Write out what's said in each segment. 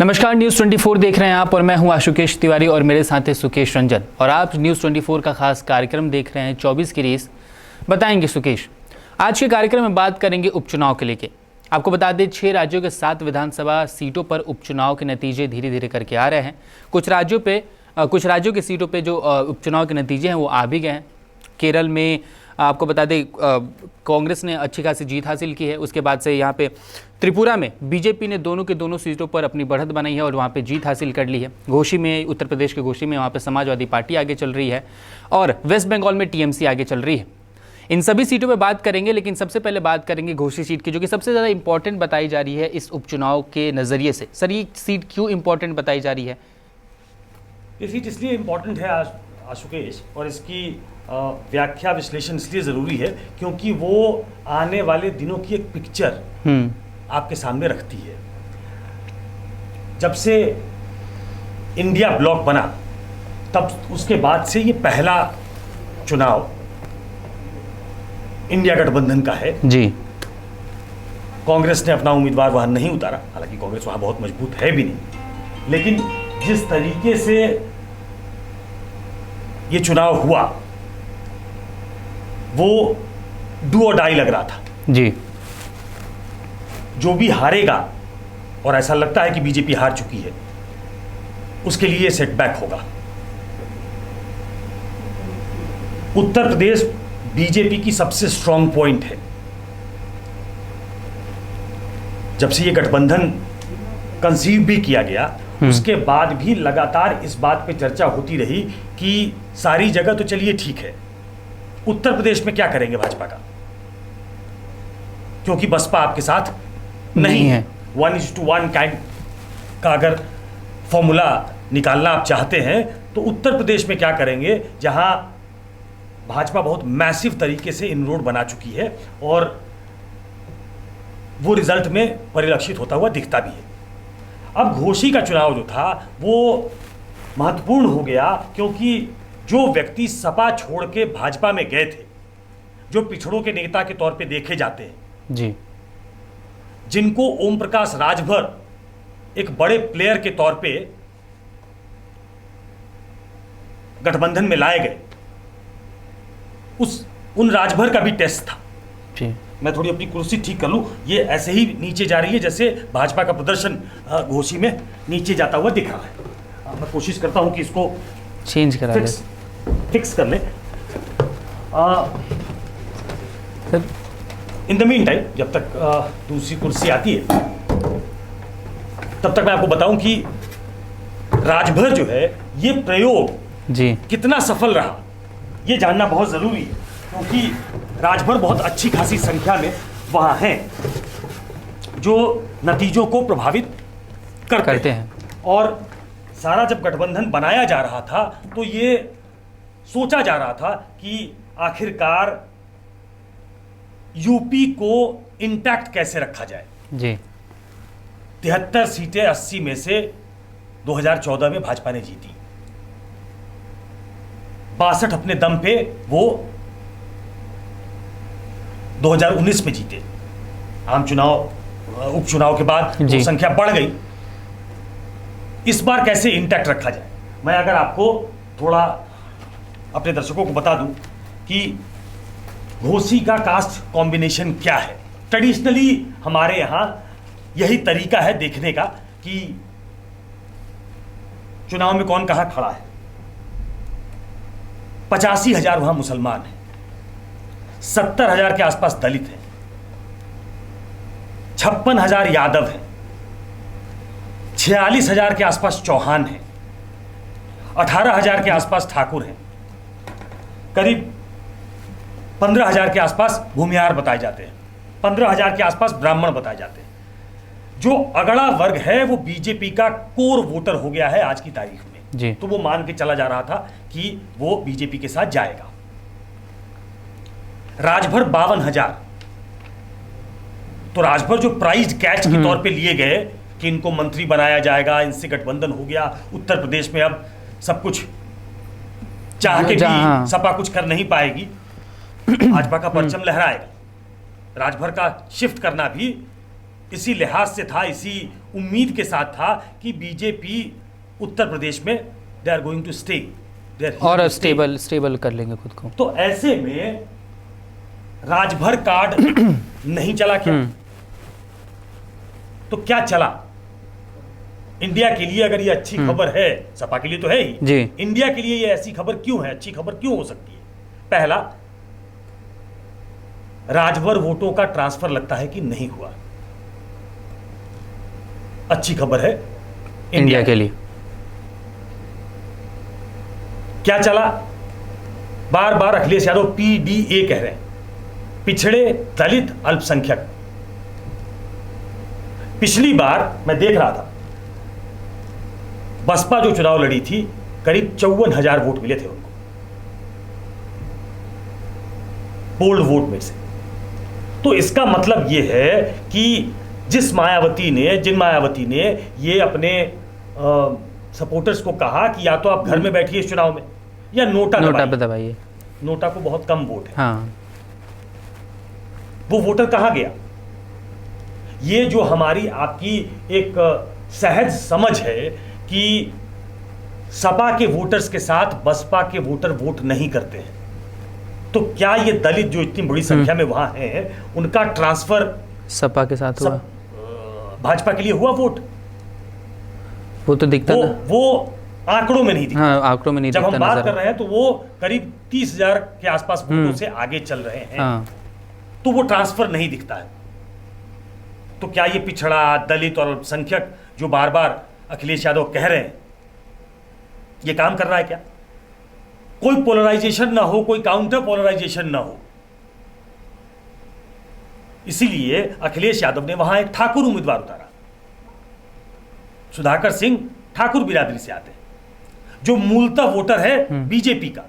नमस्कार, न्यूज़ 24 देख रहे हैं आप और मैं हूं आशुकेश तिवारी और मेरे साथ है सुकेश रंजन। और आप न्यूज़ 24 का खास कार्यक्रम देख रहे हैं 24 की रेस। बताएंगे सुकेश, आज के कार्यक्रम में बात करेंगे उपचुनाव के लेके। आपको बता दें 6 राज्यों के 7 विधानसभा सीटों पर उपचुनाव के नतीजे धीरे धीरे करके आ रहे हैं। कुछ राज्यों की सीटों पर जो उपचुनाव के नतीजे हैं वो आ भी गए हैं। केरल में आपको बता दें कांग्रेस ने अच्छी खासी जीत हासिल की है। उसके बाद से यहाँ पे त्रिपुरा में बीजेपी ने दोनों के दोनों सीटों पर अपनी बढ़त बनाई है और वहाँ पे जीत हासिल कर ली है। घोसी में, उत्तर प्रदेश के घोसी में वहाँ पे समाजवादी पार्टी आगे चल रही है और वेस्ट बंगाल में टीएमसी आगे चल रही है। इन सभी सीटों पे बात करेंगे, लेकिन सबसे पहले बात करेंगे घोसी सीट की, जो कि सबसे ज़्यादा इंपॉर्टेंट बताई जा रही है इस उपचुनाव के नज़रिए से। सर, ये सीट क्यों इंपॉर्टेंट बताई जा रही है? ये सीट इसलिए इम्पॉर्टेंट है आशुकेश, और इसकी व्याख्या विश्लेषण इसलिए ज़रूरी है क्योंकि वो आने वाले दिनों की एक पिक्चर आपके सामने रखती है। जब से इंडिया ब्लॉक बना तब उसके बाद से ये पहला चुनाव इंडिया गठबंधन का है जी। कांग्रेस ने अपना उम्मीदवार वहां नहीं उतारा, हालांकि कांग्रेस वहां बहुत मजबूत है भी नहीं, लेकिन जिस तरीके से ये चुनाव हुआ वो डू और डाई लग रहा था जी। जो भी हारेगा, और ऐसा लगता है कि बीजेपी हार चुकी है, उसके लिए सेटबैक होगा। उत्तर प्रदेश बीजेपी की सबसे स्ट्रांग पॉइंट है। जब से ये गठबंधन कंसीव भी किया गया उसके बाद भी लगातार इस बात पे चर्चा होती रही कि सारी जगह तो चलिए ठीक है, उत्तर प्रदेश में क्या करेंगे भाजपा का, क्योंकि बसपा आपके साथ नहीं है। 1:1 काइंड का अगर फॉर्मूला निकालना आप चाहते हैं तो उत्तर प्रदेश में क्या करेंगे, जहां भाजपा बहुत मैसिव तरीके से इनरोड बना चुकी है और वो रिजल्ट में परिलक्षित होता हुआ दिखता भी है। अब घोसी का चुनाव जो था वो महत्वपूर्ण हो गया क्योंकि जो व्यक्ति सपा छोड़ के भाजपा में गए थे, जो पिछड़ों के नेता के तौर पे देखे जाते हैं जी, जिनको ओम प्रकाश राजभर एक बड़े प्लेयर के तौर पे गठबंधन में लाए गए, उन राजभर का भी टेस्ट था जी। मैं थोड़ी अपनी कुर्सी ठीक कर लूं, ये ऐसे ही नीचे जा रही है जैसे भाजपा का प्रदर्शन घोसी में नीचे जाता हुआ दिख रहा है। मैं कोशिश करता हूं कि इसको चेंज करा ले, फिक्स कर ले। इन द मीन टाइम, जब तक दूसरी कुर्सी आती है तब तक मैं आपको बताऊं कि राजभर जो है ये प्रयोग जी कितना सफल रहा, ये जानना बहुत जरूरी है, क्योंकि राजभर बहुत अच्छी खासी संख्या में वहां हैं जो नतीजों को प्रभावित करते हैं। और सारा जब गठबंधन बनाया जा रहा था तो ये सोचा जा रहा था कि आखिरकार यूपी को इंटैक्ट कैसे रखा जाए जी। 73 सीटें 80 में से 2014 में भाजपा ने जीती, 62 अपने दम पे वो 2019 में जीते। आम चुनाव, उपचुनाव के बाद वो संख्या बढ़ गई। इस बार कैसे इंटैक्ट रखा जाए, मैं अगर आपको थोड़ा अपने दर्शकों को बता दूं कि घोसी का कास्ट कॉम्बिनेशन क्या है। ट्रेडिशनली हमारे यहां यही तरीका है देखने का कि चुनाव में कौन कहां खड़ा है। 85,000 वहां मुसलमान हैं, 70,000 के आसपास दलित हैं, 56,000 यादव हैं, 46,000 के आसपास चौहान हैं, 18,000 के आसपास ठाकुर हैं, करीब 15,000 के आसपास भूमिहार बताए जाते हैं, 15,000 के आसपास ब्राह्मण बताए जाते हैं। जो अगड़ा वर्ग है वो बीजेपी का कोर वोटर हो गया है आज की तारीख में जी। तो वो मान के चला जा रहा था कि वो बीजेपी के साथ जाएगा। राजभर 52,000, तो राजभर जो प्राइज कैच के तौर पे लिए गए कि इनको मंत्री बनाया जाएगा, इनसे गठबंधन हो गया, उत्तर प्रदेश में अब सब कुछ चाह के भी सपा कुछ कर नहीं पाएगी, भाजपा का परचम लहराएगा। राजभर का शिफ्ट करना भी इसी लिहाज से था, इसी उम्मीद के साथ था कि बीजेपी उत्तर प्रदेश में they are going to stay, और स्टेबल कर लेंगे खुद को। तो ऐसे में राजभर कार्ड नहीं चला क्या? तो क्या चला? इंडिया के लिए अगर ये अच्छी खबर है, सपा के लिए तो है ही जी, इंडिया के लिए ये ऐसी खबर क्यों है, अच्छी खबर क्यों हो सकती है? पहला, राजभर वोटों का ट्रांसफर लगता है कि नहीं हुआ, अच्छी खबर है इंडिया के लिए। क्या चला? बार बार अखिलेश यादव पीडीए कह रहे हैं, पिछड़े दलित अल्पसंख्यक। पिछली बार मैं देख रहा था, बसपा जो चुनाव लड़ी थी करीब 54,000 वोट मिले थे उनको, पोल्ड वोट में से। तो इसका मतलब यह है कि जिन मायावती ने ये अपने सपोर्टर्स को कहा कि या तो आप घर में बैठिए इस चुनाव में या नोटा दबाइए, नोटा को बहुत कम वोट है, हाँ, वो वोटर कहां गया? ये जो हमारी आपकी एक सहज समझ है कि सपा के वोटर्स के साथ बसपा के वोटर वोट नहीं करते हैं, तो क्या ये दलित जो इतनी बड़ी संख्या में वहां हैं उनका ट्रांसफर सपा के साथ हुआ? भाजपा के लिए हुआ वोट? वो तो दिखता वो आंकड़ों में नहीं दिखता। हाँ, आंकड़ों में नहीं जब दिखता। हम बात कर रहे हैं तो वो करीब 30,000 के आसपास वोटों से आगे चल रहे हैं, हाँ, तो वो ट्रांसफर नहीं दिखता है। तो क्या ये पिछड़ा, दलित और अल्पसंख्यक जो बार बार अखिलेश यादव कह रहे हैं, ये काम कर रहा है क्या? कोई पोलराइजेशन ना हो, कोई काउंटर पोलराइजेशन ना हो, इसीलिए अखिलेश यादव ने वहां एक ठाकुर उम्मीदवार उतारा। सुधाकर सिंह ठाकुर बिरादरी से आते हैं, जो मूलतः वोटर है बीजेपी का।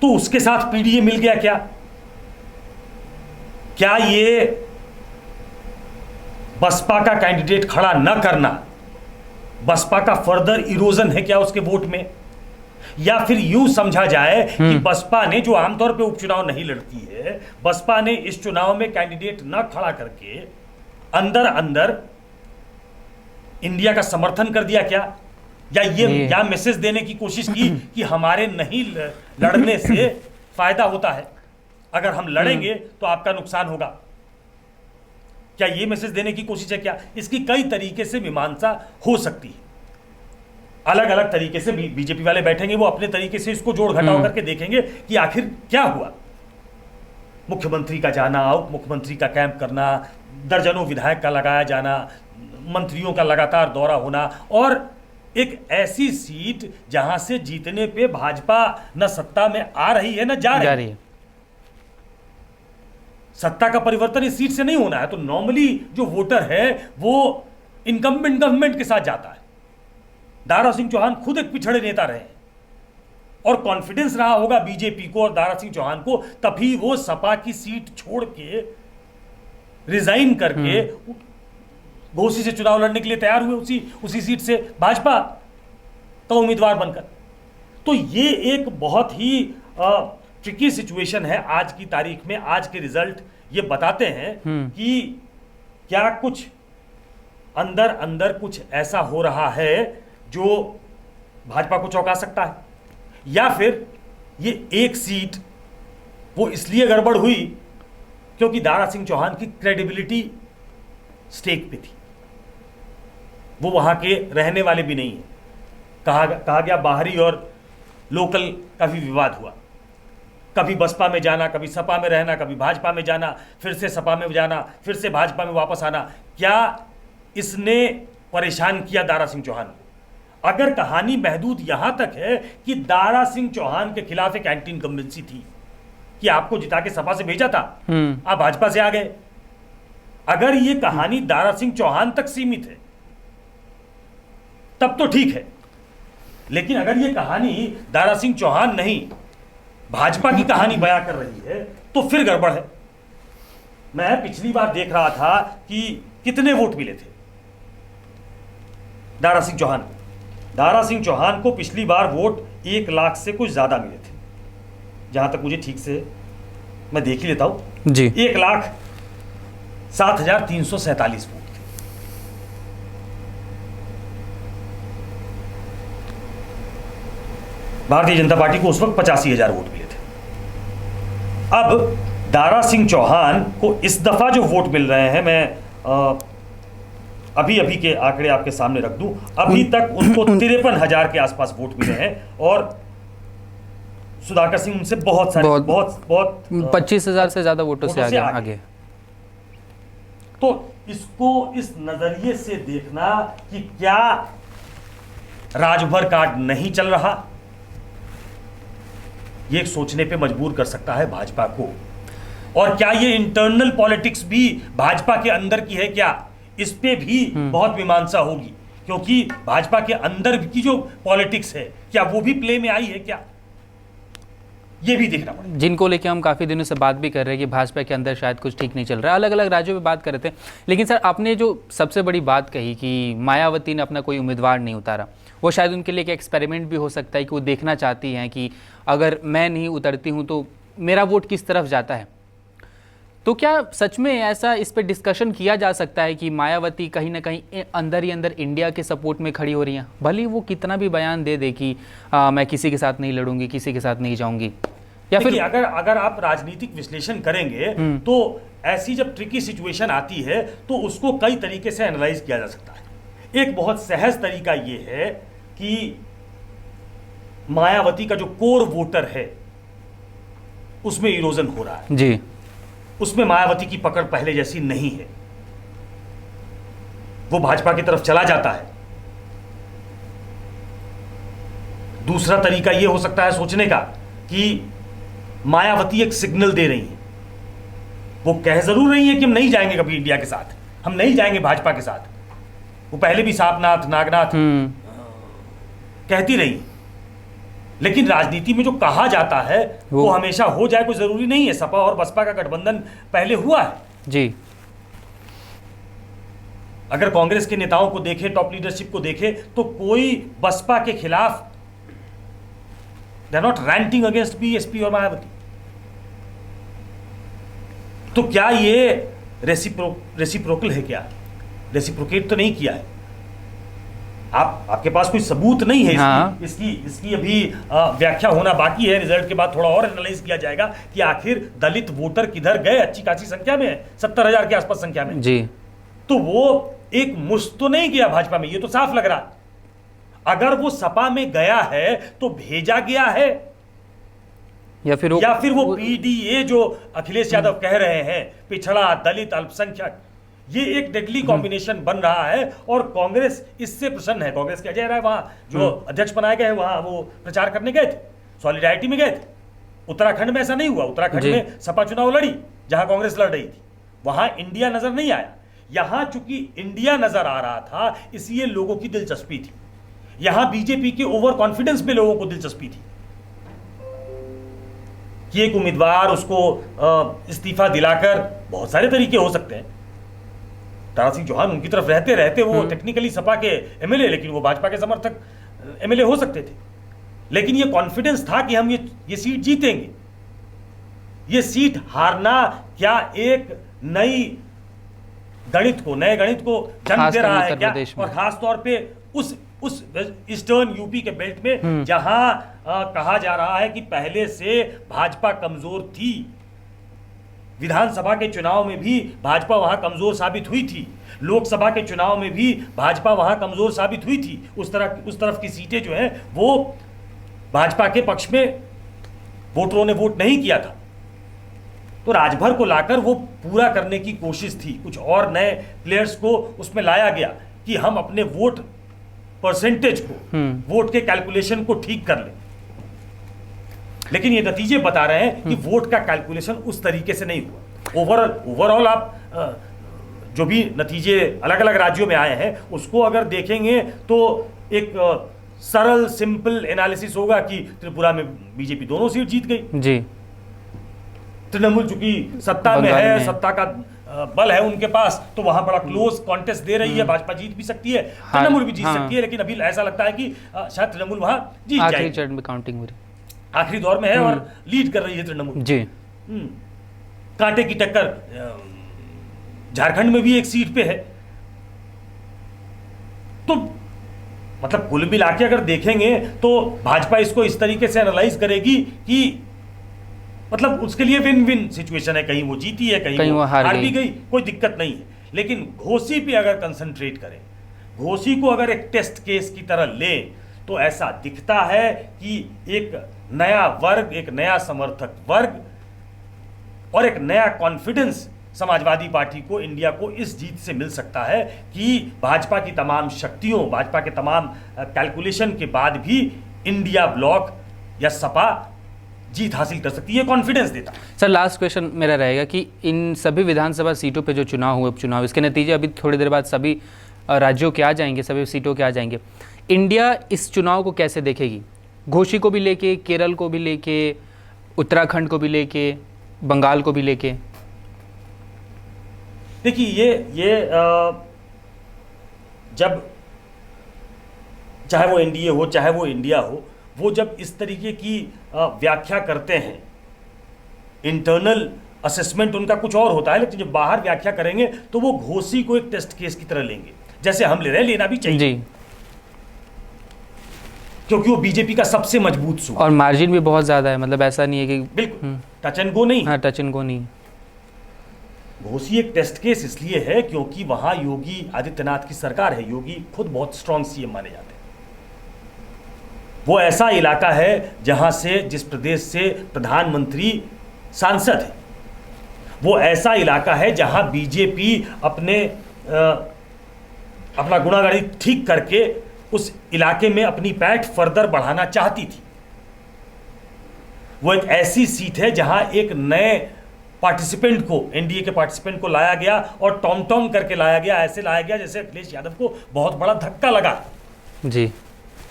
तो उसके साथ पीडीए मिल गया क्या? क्या ये बसपा का कैंडिडेट खड़ा न करना बसपा का फर्दर इरोजन है क्या उसके वोट में? या फिर यूं समझा जाए कि बसपा ने, जो आमतौर पे उपचुनाव नहीं लड़ती है, बसपा ने इस चुनाव में कैंडिडेट न खड़ा करके अंदर अंदर इंडिया का समर्थन कर दिया क्या? या ये क्या मैसेज देने की कोशिश की कि हमारे नहीं लड़ने से फायदा होता है, अगर हम लड़ेंगे तो आपका नुकसान होगा? क्या ये मैसेज देने की कोशिश है क्या? इसकी कई तरीके से मीमांसा हो सकती है, अलग अलग तरीके से बीजेपी वाले बैठेंगे, वो अपने तरीके से इसको जोड़ घटाव करके देखेंगे कि आखिर क्या हुआ। मुख्यमंत्री का जाना, उप मुख्यमंत्री का कैंप करना, दर्जनों विधायक का लगाया जाना, मंत्रियों का लगातार दौरा होना, और एक ऐसी सीट जहां से जीतने पे भाजपा न सत्ता में आ रही है न जा रही है। सत्ता का परिवर्तन इस सीट से नहीं होना है, तो नॉर्मली जो वोटर है वो इनकम्बेंट गवर्नमेंट के साथ जाता है। दारा सिंह चौहान खुद एक पिछड़े नेता रहे हैं और कॉन्फिडेंस रहा होगा बीजेपी को और दारा सिंह चौहान को, तभी वो सपा की सीट छोड़ के रिजाइन करके घोसी से चुनाव लड़ने के लिए तैयार हुए, उसी सीट से भाजपा का उम्मीदवार बनकर। तो ये एक बहुत ही ट्रिकी सिचुएशन है आज की तारीख में। आज के रिजल्ट ये बताते हैं कि क्या कुछ अंदर अंदर कुछ ऐसा हो रहा है जो भाजपा को चौंका सकता है, या फिर ये एक सीट वो इसलिए गड़बड़ हुई क्योंकि दारा सिंह चौहान की क्रेडिबिलिटी स्टेक पे थी। वो वहां के रहने वाले भी नहीं है, कहा गया बाहरी और लोकल का भी विवाद हुआ, कभी बसपा में जाना, कभी सपा में रहना, कभी भाजपा में जाना, फिर से सपा में जाना, फिर से भाजपा में वापस आना। क्या इसने परेशान किया दारा सिंह चौहान को? अगर कहानी महदूद यहां तक है कि दारा सिंह चौहान के खिलाफ एक एंटी इनकम्बेंसी थी कि आपको जिता के सपा से भेजा था, आप भाजपा से आ गए, अगर ये कहानी दारा सिंह चौहान तक सीमित है तब तो ठीक है, लेकिन अगर ये कहानी दारा सिंह चौहान नहीं भाजपा की कहानी बयां कर रही है तो फिर गड़बड़ है। मैं पिछली बार देख रहा था कि कितने वोट मिले थे दारा सिंह चौहान को। दारा सिंह चौहान को पिछली बार वोट 1 लाख से कुछ ज्यादा मिले थे, जहां तक मुझे ठीक से मैं देख ही लेता हूं जी। 7,347 वोट थे। भारतीय जनता पार्टी को उस वक्त 85,000 वोट मिले थे। अब दारा सिंह चौहान को इस दफा जो वोट मिल रहे हैं, मैं अभी अभी के आंकड़े आपके सामने रख दूं, अभी तक उनको 53,000 के आसपास वोट मिले हैं और सुधाकर सिंह उनसे बहुत 25,000 से ज्यादा वोटों से आगे। तो इसको इस नजरिए से देखना कि क्या राजभर कार्ड नहीं चल रहा, ये सोचने पे मजबूर कर सकता है भाजपा को। और क्या ये इंटरनल पॉलिटिक्स भी भाजपा के अंदर की है क्या, इस पे भी बहुत मीमांसा होगी, क्योंकि भाजपा के अंदर की जो पॉलिटिक्स है क्या वो भी प्ले में आई है क्या, ये भी देखना पड़ेगा। जिनको लेके हम काफ़ी दिनों से बात भी कर रहे हैं कि भाजपा के अंदर शायद कुछ ठीक नहीं चल रहा है, अलग अलग राज्यों में बात कर रहे थे। लेकिन सर, आपने जो सबसे बड़ी बात कही कि मायावती ने अपना कोई उम्मीदवार नहीं उतारा, वो शायद उनके लिए एक एक्सपेरिमेंट भी हो सकता है कि वो देखना चाहती हैं कि अगर मैं नहीं उतरती हूँ तो मेरा वोट किस तरफ जाता है। तो क्या सच में ऐसा इस पे डिस्कशन किया जा सकता है कि मायावती कहीं ना कहीं अंदर ही अंदर इंडिया के सपोर्ट में खड़ी हो रही हैं, भले वो कितना भी बयान दे दे कि मैं किसी के साथ नहीं लड़ूंगी, किसी के साथ नहीं जाऊंगी, या फिर अगर आप राजनीतिक विश्लेषण करेंगे तो ऐसी जब ट्रिकी सिचुएशन आती है तो उसको कई तरीके से एनालाइज किया जा सकता है। एक बहुत सहज तरीका ये है कि मायावती का जो कोर वोटर है उसमें इरोजन हो रहा है जी, उसमें मायावती की पकड़ पहले जैसी नहीं है, वो भाजपा की तरफ चला जाता है। दूसरा तरीका यह हो सकता है सोचने का कि मायावती एक सिग्नल दे रही है, वो कह जरूर रही है कि हम नहीं जाएंगे कभी इंडिया के साथ, हम नहीं जाएंगे भाजपा के साथ, वो पहले भी सापनाथ नागनाथ कहती रही, लेकिन राजनीति में जो कहा जाता है वो हमेशा हो जाए कोई जरूरी नहीं है। सपा और बसपा का गठबंधन पहले हुआ है जी। अगर कांग्रेस के नेताओं को देखें, टॉप लीडरशिप को देखें, तो कोई बसपा के खिलाफ they are not ranting against BSP और मायावती। तो क्या ये रेसिप्रोकल है क्या? रेसिप्रोकेट तो नहीं किया है। आपके पास कोई सबूत नहीं है इसकी अभी व्याख्या होना बाकी है। रिजल्ट के बाद थोड़ा और एनालाइज किया जाएगा कि आखिर दलित वोटर किधर गए। अच्छी खासी संख्या में है, 70,000 के आसपास संख्या में जी। तो वो एक मुश्त तो नहीं गया भाजपा में, ये तो साफ लग रहा। अगर वो सपा में गया है तो भेजा गया है या फिर वो पीडीए जो अखिलेश यादव कह रहे हैं, पिछड़ा दलित अल्पसंख्यक, ये एक डेडली कॉम्बिनेशन बन रहा है। और कांग्रेस इससे प्रसन्न है। कांग्रेस के अजय राय वहां जो अध्यक्ष बनाए गए वहां वो प्रचार करने गए थे, सॉलिडारिटी में गए थे। उत्तराखंड में ऐसा नहीं हुआ। उत्तराखंड में सपा चुनाव लड़ी जहां कांग्रेस लड़ रही थी, वहां इंडिया नजर नहीं आया। यहां चूंकि इंडिया नजर आ रहा था इसलिए लोगों की दिलचस्पी थी। यहां बीजेपी के ओवर कॉन्फिडेंस में लोगों को दिलचस्पी थी कि एक उम्मीदवार उसको इस्तीफा दिलाकर, बहुत सारे तरीके हो सकते हैं। दारा सिंह चौहान उनकी तरफ रहते रहते वो टेक्निकली सपा के एमएलए, लेकिन वो भाजपा के समर्थक एमएलए हो सकते थे। लेकिन ये कॉन्फिडेंस था कि हम ये सीट जीतेंगे। ये सीट हारना क्या एक नए गणित को जन्म दे रहा है क्या? और खास तौर पे उस ईस्टर्न यूपी के बेल्ट में जहां कहा जा रहा है कि पहले से भाजपा कमजोर थी। विधानसभा के चुनाव में भी भाजपा वहां कमजोर साबित हुई थी, लोकसभा के चुनाव में भी भाजपा वहां कमजोर साबित हुई थी। उस तरफ की सीटें जो हैं वो भाजपा के पक्ष में वोटरों ने वोट नहीं किया था। तो राजभर को लाकर वो पूरा करने की कोशिश थी। कुछ और नए प्लेयर्स को उसमें लाया गया कि हम अपने वोट परसेंटेज को, वोट के कैलकुलेशन को ठीक कर लें। लेकिन ये नतीजे बता रहे हैं कि वोट का कैलकुलेशन उस तरीके से नहीं हुआ। ओवरऑल आप जो भी नतीजे अलग अलग राज्यों में आए हैं उसको अगर देखेंगे तो एक सरल सिंपल एनालिसिस होगा कि त्रिपुरा में बीजेपी दोनों सीट जीत गई जी। तृणमूल चूंकि सत्ता में है, सत्ता का बल है उनके पास, तो वहां बड़ा क्लोज कॉन्टेस्ट दे रही है। भाजपा जीत भी सकती है, तृणमूल भी जीत सकती है, लेकिन अभी ऐसा लगता है कि शायद तृणमूल वहां जीत जाएगी। आखिरी चरण में काउंटिंग हो रही, आखिरी दौर में है और लीड कर रही है तृणमूल जी। कांटे की टक्कर झारखंड में भी एक सीट पे है। तो मतलब कुल मिला के अगर देखेंगे तो भाजपा इसको इस तरीके से एनालाइज करेगी कि मतलब उसके लिए विन विन सिचुएशन है, कहीं वो जीती है, कहीं वो हार भी गई, कोई दिक्कत नहीं है। लेकिन घोसी पे अगर कंसंट्रेट करें, घोसी को अगर एक टेस्ट केस की तरह ले, तो ऐसा दिखता है कि एक नया वर्ग, एक नया समर्थक वर्ग और एक नया कॉन्फिडेंस समाजवादी पार्टी को, इंडिया को इस जीत से मिल सकता है कि भाजपा की तमाम शक्तियों, भाजपा के तमाम कैलकुलेशन के बाद भी इंडिया ब्लॉक या सपा जीत हासिल कर सकती है, कॉन्फिडेंस देता। सर लास्ट क्वेश्चन मेरा रहेगा कि इन सभी विधानसभा सीटों पे जो चुनाव हुए, उपचुनाव, इसके नतीजे अभी थोड़ी देर बाद सभी राज्यों के आ जाएंगे, सभी सीटों के आ जाएंगे। इंडिया इस चुनाव को कैसे देखेगी? घोसी को भी लेके, केरल को भी लेके, उत्तराखंड को भी लेके, बंगाल को भी लेके। देखिए ये जब चाहे वो एनडीए हो चाहे वो इंडिया हो, वो जब इस तरीके की व्याख्या करते हैं, इंटरनल असेसमेंट उनका कुछ और होता है, लेकिन जब बाहर व्याख्या करेंगे तो वो घोसी को एक टेस्ट केस की तरह लेंगे, जैसे हम ले रहे हैं, लेना भी चाहिए जी। क्योंकि वो बीजेपी का सबसे मजबूत सूत्र और मार्जिन भी बहुत ज्यादा है, मतलब ऐसा नहीं है कि बिल्कुल टच एंड गो नहीं। हाँ, टच एंड गो नहीं। घोसी एक टेस्ट केस इसलिए है क्योंकि वहां योगी आदित्यनाथ की सरकार है, योगी खुद बहुत स्ट्रांग सीएम माने जाते हैं। वो ऐसा इलाका है जहां से, जिस प्रदेश से प्रधानमंत्री सांसद है, वो ऐसा इलाका है जहां बीजेपी अपना गुनागारी ठीक करके उस इलाके में अपनी पैठ फर्दर बढ़ाना चाहती थी। वो एक ऐसी सीट है जहां एक नए पार्टिसिपेंट को, एनडीए के पार्टिसिपेंट को लाया गया और टॉम टॉम करके लाया गया, ऐसे लाया गया जैसे अखिलेश यादव को बहुत बड़ा धक्का लगा जी।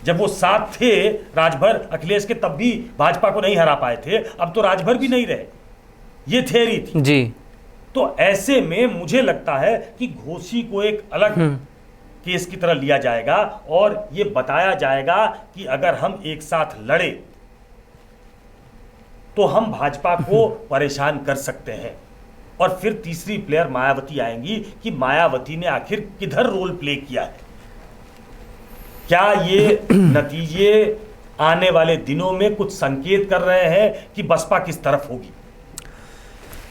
जब वो साथ थे राजभर अखिलेश के, तब भी भाजपा को नहीं हरा पाए थे, अब तो राजभर भी नहीं रहे, ये थियरी थी जी। तो ऐसे में मुझे लगता है कि घोसी को एक अलग केस की तरह लिया जाएगा और ये बताया जाएगा कि अगर हम एक साथ लड़े तो हम भाजपा को परेशान कर सकते हैं। और फिर तीसरी प्लेयर मायावती आएंगी कि मायावती ने आखिर किधर रोल प्ले किया है। क्या ये नतीजे आने वाले दिनों में कुछ संकेत कर रहे हैं कि बसपा किस तरफ होगी?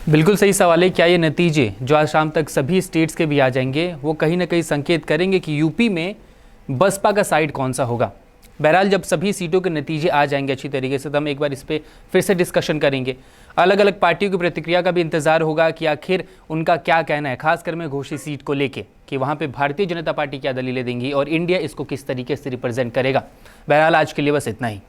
बिल्कुल सही सवाल है। क्या ये नतीजे जो आज शाम तक सभी स्टेट्स के भी आ जाएंगे, वो कहीं ना कहीं संकेत करेंगे कि यूपी में बसपा का साइड कौन सा होगा? बहरहाल जब सभी सीटों के नतीजे आ जाएंगे अच्छी तरीके से, तो हम एक बार इस पर फिर से डिस्कशन करेंगे। अलग अलग पार्टियों की प्रतिक्रिया का भी इंतजार होगा कि आखिर उनका क्या कहना है, खासकर में घोसी सीट को लेके, कि वहाँ पे भारतीय जनता पार्टी क्या दलीलें देंगी और इंडिया इसको किस तरीके से रिप्रेजेंट करेगा। बहरहाल आज के लिए बस इतना ही।